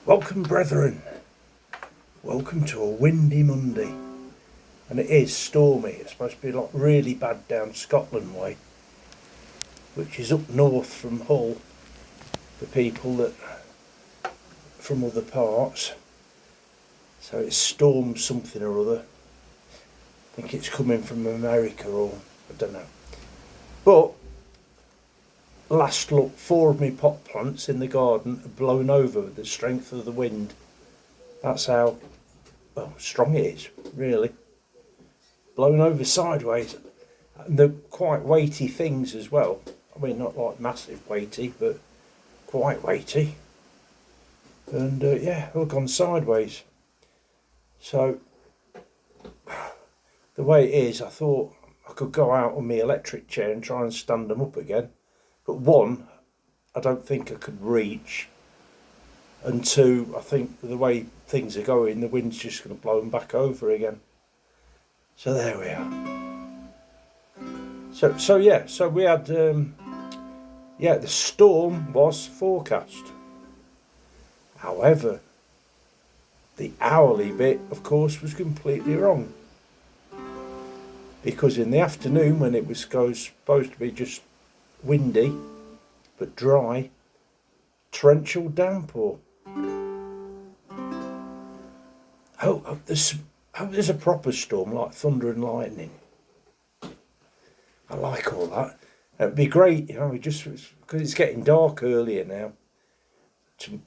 Welcome, brethren. Welcome to a windy Monday. And it is stormy. It's supposed to be like really bad down Scotland way, which is up north from Hull for people that from other parts. So it's storm something or other. I think it's coming from America, or I don't know. But last look, 4 of my pot plants in the garden are blown over with the strength of the wind. That's how strong it is, really. Blown over sideways. And they're quite weighty things as well. I mean, not like massive weighty, but quite weighty. And all gone sideways. So the way it is, I thought I could go out on my electric chair and try and stand them up again. But one, I don't think I could reach. And two, I think the way things are going, the wind's just going to blow them back over again. So there we are. So we had, the storm was forecast. However, the hourly bit, of course, was completely wrong. Because in the afternoon, when it was supposed to be just windy but dry, torrential downpour. There's a proper storm like thunder and lightning. I like all that. It'd be great, just because it's getting dark earlier now, to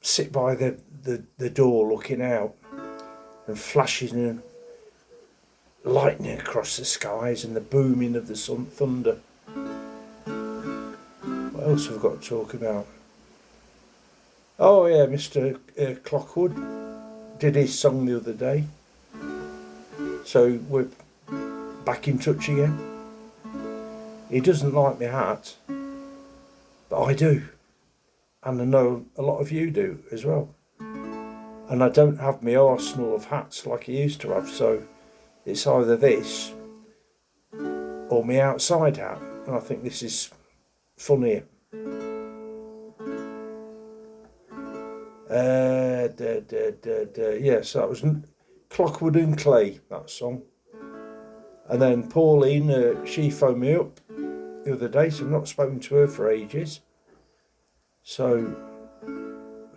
sit by the door looking out and flashes and lightning across the skies and the booming of the thunder. What else have we got to talk about? Oh yeah, Mr. Clockwood did his song the other day. So we're back in touch again. He doesn't like my hat, but I do. And I know a lot of you do as well. And I don't have my arsenal of hats like I used to have, so it's either this or my outside hat. And I think this is funnier. So that was Clockwood and Clay, that song. And then Pauline, she phoned me up the other day, so I've not spoken to her for ages. So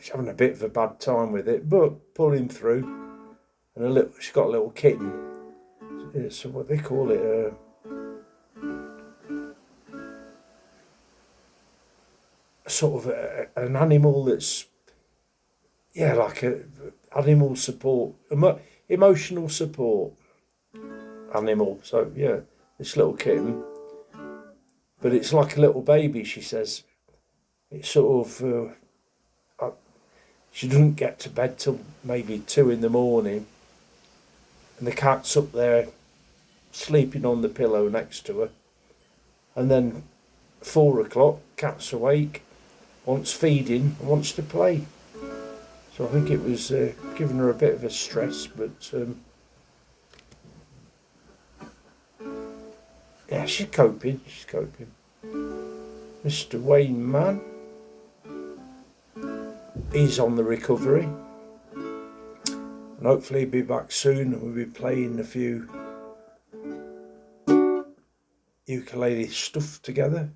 she's having a bit of a bad time with it, but pulling through. And she's got a little kitten. So what they call it, sort of an animal that's like a animal support, emotional support animal. So this little kitten, but it's like a little baby, she says. It's sort of she doesn't get to bed till maybe 2 in the morning, and the cat's up there sleeping on the pillow next to her, and then 4 o'clock, cat's awake, wants feeding and wants to play. So I think it was giving her a bit of a stress, but she's coping. Mr. Wayne Mann, he's on the recovery, and hopefully he'll be back soon, and we'll be playing a few ukulele stuff together.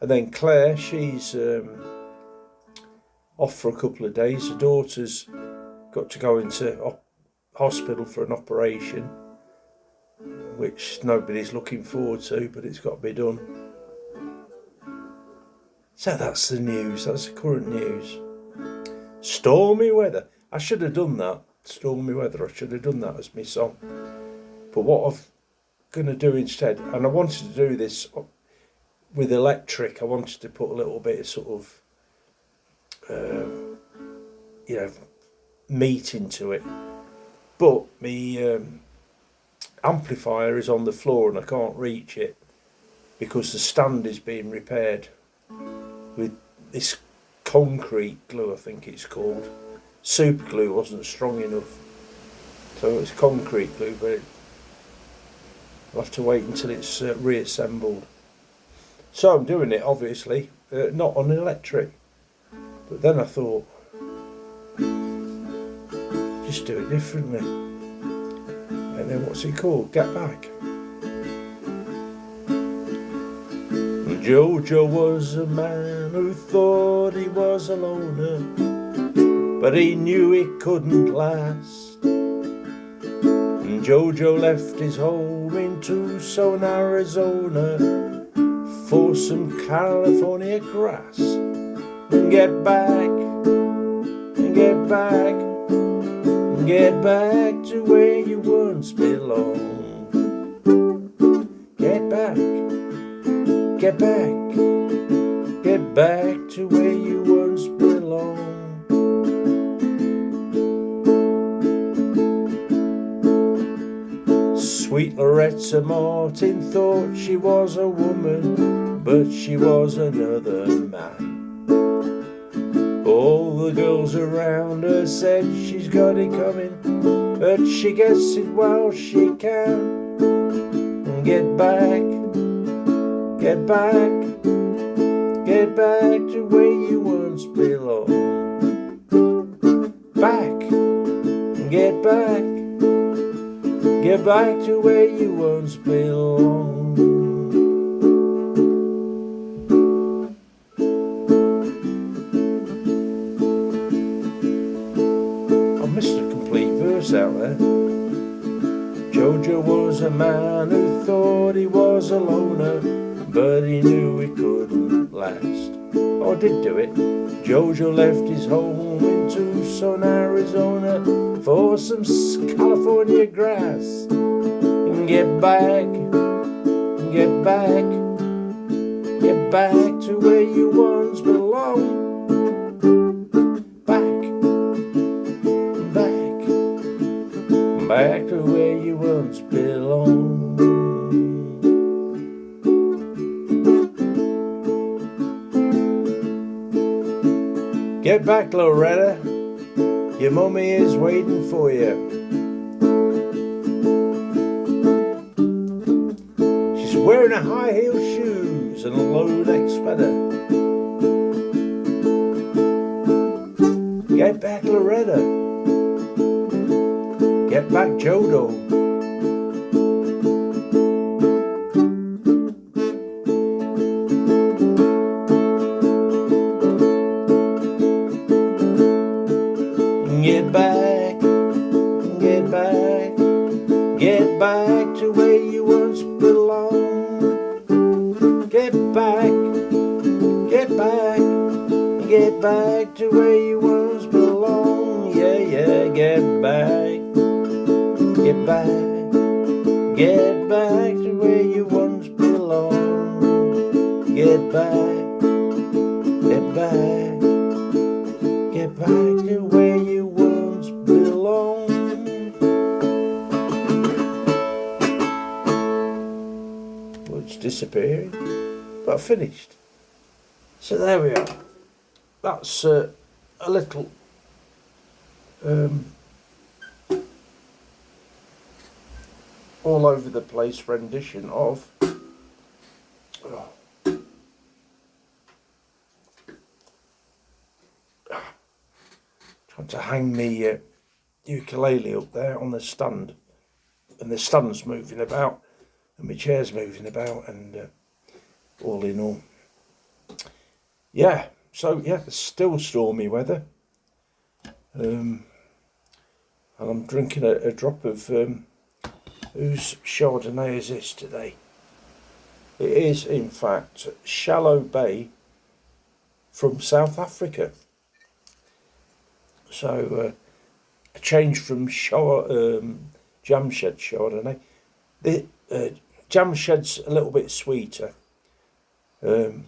And then Claire, she's off for a couple of days. Her daughter's got to go into hospital for an operation, which nobody's looking forward to, but it's got to be done. So that's the news. That's the current news. Stormy weather. I should have done that. Stormy weather. I should have done that as my song. But what I'm going to do instead, and I wanted to do this with electric, I wanted to put a little bit of sort of meat into it, but my amplifier is on the floor and I can't reach it because the stand is being repaired with this concrete glue, I think it's called. Super glue wasn't strong enough, so it's concrete glue, but I'll have to wait until it's reassembled. So I'm doing it, obviously, not on electric. But then I thought, Just do it differently. And then what's it called? Get Back. Jojo was a man who thought he was a loner, but he knew it couldn't last. And Jojo left his home in Tucson, Arizona, for some California grass. And get back, and get back, and get back to where you once belonged. Get back, get back, get back to where you once belonged. Sweet Lorreta Martin thought she was a woman, but she was another man. All the girls around her said she's got it coming, but she gets it while she can. Get back, get back, get back to where you once belonged. Back, get back, get back to where you once belonged. I missed a complete verse out there. Jojo was a man who thought he was a loner, but he knew it couldn't last. Oh, I did do it. Jojo left his home in Tucson, Arizona, for some California grass. And get back, get back, get back to where you once belonged. Back, back, back to where you once belonged. Get back, Loretta, your mummy is waiting for you. She's wearing a high-heeled shoes and a low-neck sweater. Get back, Loretta. Get back, Jojo. Get back, get back, get back to where you once belonged. Get back, get back, get back to where you once belonged. Yeah, yeah, get back, get back, get back to where you once belonged. Get back, get back, get back to where you once belonged. Well, it's disappearing, but I finished. So there we are. That's a little all over the place rendition of trying to hang me ukulele up there on the stand, and the stand's moving about and my chair's moving about, and all in all, yeah, so yeah, it's still stormy weather, and I'm drinking a drop of whose Chardonnay is this today? It is in fact Shallow Bay from South Africa. So a change from Jamshed Chardonnay. The Jamshed's a little bit sweeter, and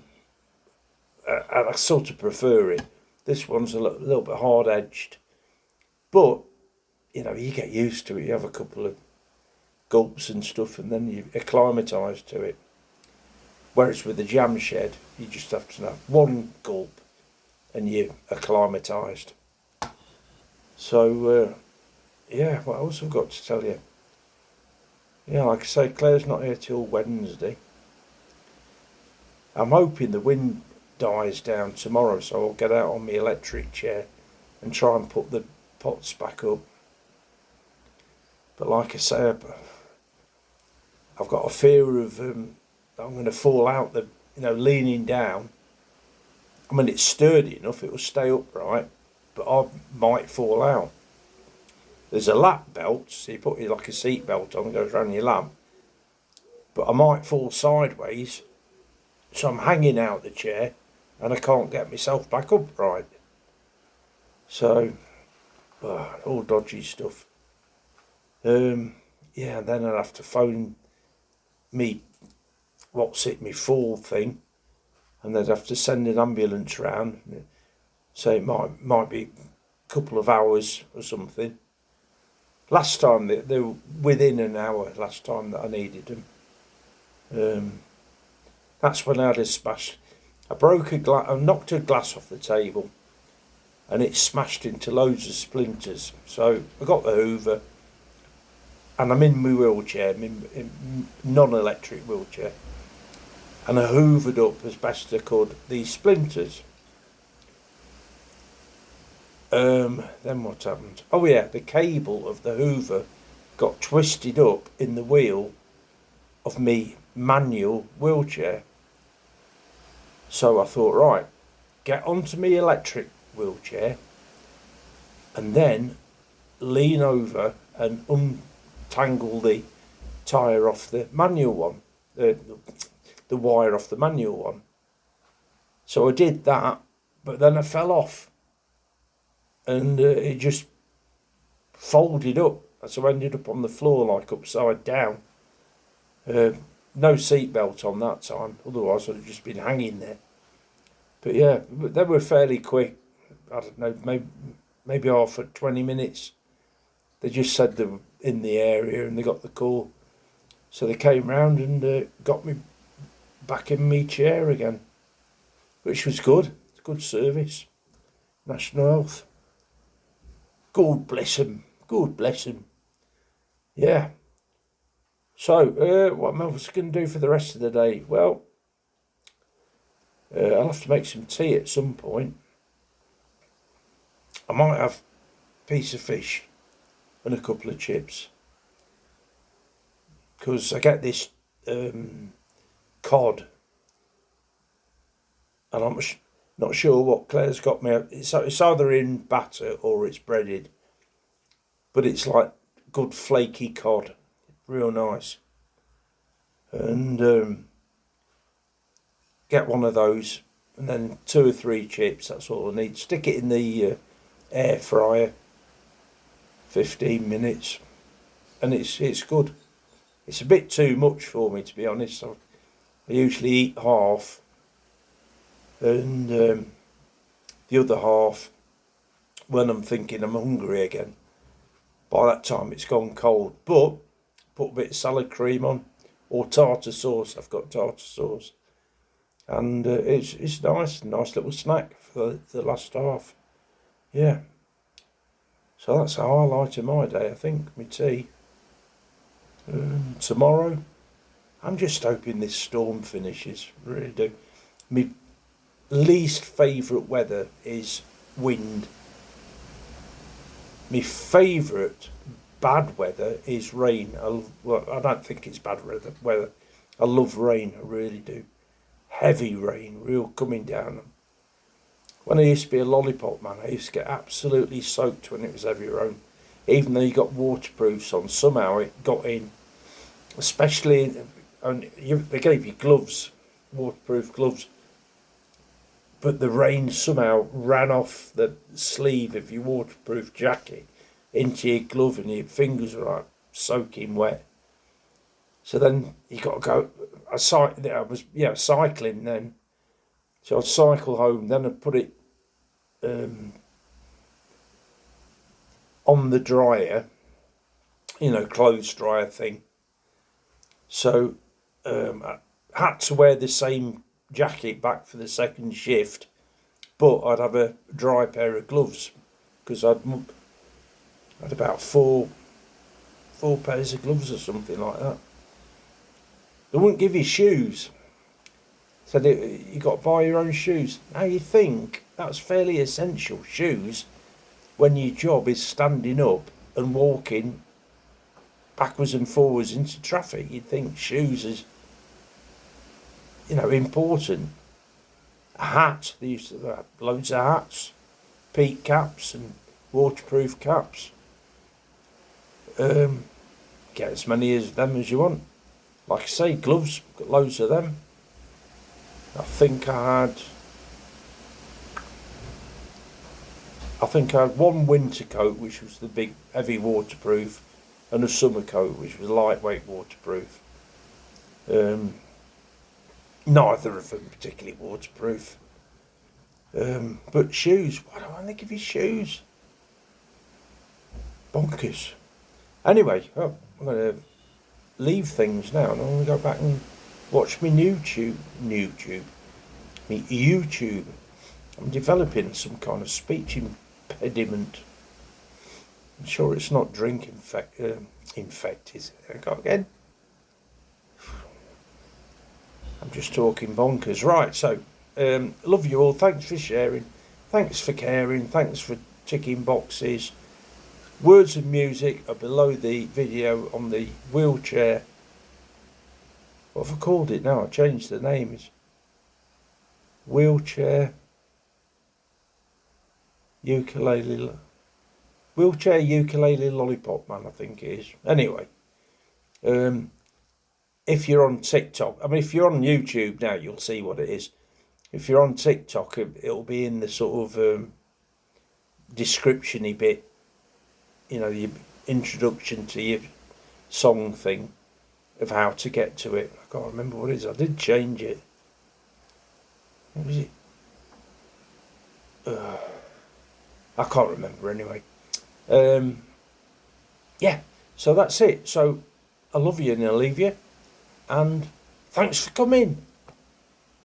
I sort of prefer it. This one's a little bit hard edged, but you know, you get used to it. You have a couple of gulps and stuff, and then you acclimatise to it. Whereas with the Jamshed, you just have to have one gulp and you're acclimatised. So, yeah, what else I've got to tell you? Yeah, like I say, Claire's not here till Wednesday. I'm hoping the wind dies down tomorrow, so I'll get out on my electric chair and try and put the pots back up. But like I say, I've got a fear of I'm going to fall out, leaning down. I mean, it's sturdy enough, it will stay upright, but I might fall out. There's a lap belt, so you put like a seat belt on, goes around your lap. But I might fall sideways, so I'm hanging out the chair, and I can't get myself back upright. So, all dodgy stuff. Yeah, and then I'd have to phone me fall thing, and they'd have to send an ambulance round. So it might be a couple of hours or something. Last time they were within an hour. Last time that I needed them. That's when I had a smash. I knocked a glass off the table, and it smashed into loads of splinters. So I got the Hoover, and I'm in my wheelchair, in non-electric wheelchair, and I hoovered up as best I could these splinters. Then what happened? Oh yeah, the cable of the Hoover got twisted up in the wheel of me manual wheelchair. So I thought, right, get onto me electric wheelchair and then lean over and untangle the tyre off the manual one, the wire off the manual one. So I did that, but then I fell off, and it just folded up, so I ended up on the floor like upside down. No seatbelt on that time, otherwise I'd have just been hanging there. But yeah, they were fairly quick. I don't know, maybe half at 20 minutes. They just said they were in the area and they got the call. So they came round and got me back in my chair again, which was good. It's good service. National Health. God bless them. God bless them. Yeah. So, what am I going to do for the rest of the day? Well, I'll have to make some tea at some point. I might have a piece of fish and a couple of chips, because I get this cod, and I'm not sure what Claire's got me. It's either in batter or it's breaded, but it's like good flaky cod, real nice. And get one of those, and then 2 or 3 chips. That's all I need. Stick it in the air fryer. 15 minutes, and it's good. It's a bit too much for me, to be honest. I usually eat half, and the other half when I'm thinking I'm hungry again. By that time it's gone cold. But put a bit of salad cream on, or tartar sauce. I've got tartar sauce, and it's nice little snack for the last half. Yeah. So that's the highlight of my day, I think, my tea. Tomorrow, I'm just hoping this storm finishes, really do. My least favourite weather is wind. My favourite bad weather is rain. I don't think it's bad weather. I love rain, I really do. Heavy rain, real coming down. When I used to be a lollipop man, I used to get absolutely soaked when it was heavy rain. Even though you got waterproofs on, somehow it got in. Especially, they gave you gloves, waterproof gloves. But the rain somehow ran off the sleeve of your waterproof jacket into your glove, and your fingers were like soaking wet. So then you got to go. I was cycling then. So I'd cycle home, then I'd put it on the dryer, clothes dryer thing. So I had to wear the same jacket back for the second shift, but I'd have a dry pair of gloves, because I'd about four pairs of gloves or something like that. They wouldn't give you shoes. So you got to buy your own shoes. Now you think that's fairly essential, shoes, when your job is standing up and walking backwards and forwards into traffic, you'd think shoes is, important. A hat, they used to have loads of hats, peak caps and waterproof caps. Get as many of them as you want. Like I say, gloves, got loads of them. I think I had one winter coat, which was the big heavy waterproof, and a summer coat, which was lightweight waterproof. Neither of them particularly waterproof. But shoes, why don't they give you shoes? Bonkers. Anyway, I'm going to leave things now, and I'm going to go back and watch my YouTube. I'm developing some kind of speech impediment. I'm sure it's not drink infected. I go again. I'm just talking bonkers. Right, so love you all. Thanks for sharing. Thanks for caring. Thanks for ticking boxes. Words and music are below the video on the wheelchair. What have I called it now? I changed the name. It's wheelchair ukulele lollipop man, I think it is. Anyway, if you're on TikTok, if you're on YouTube now, you'll see what it is. If you're on TikTok, it'll be in the sort of description-y bit, the introduction to your song thing of how to get to it. I can't remember what it is. I did change it. What was it? I can't remember anyway. Yeah, so that's it. So I love you and I'll leave you. And thanks for coming.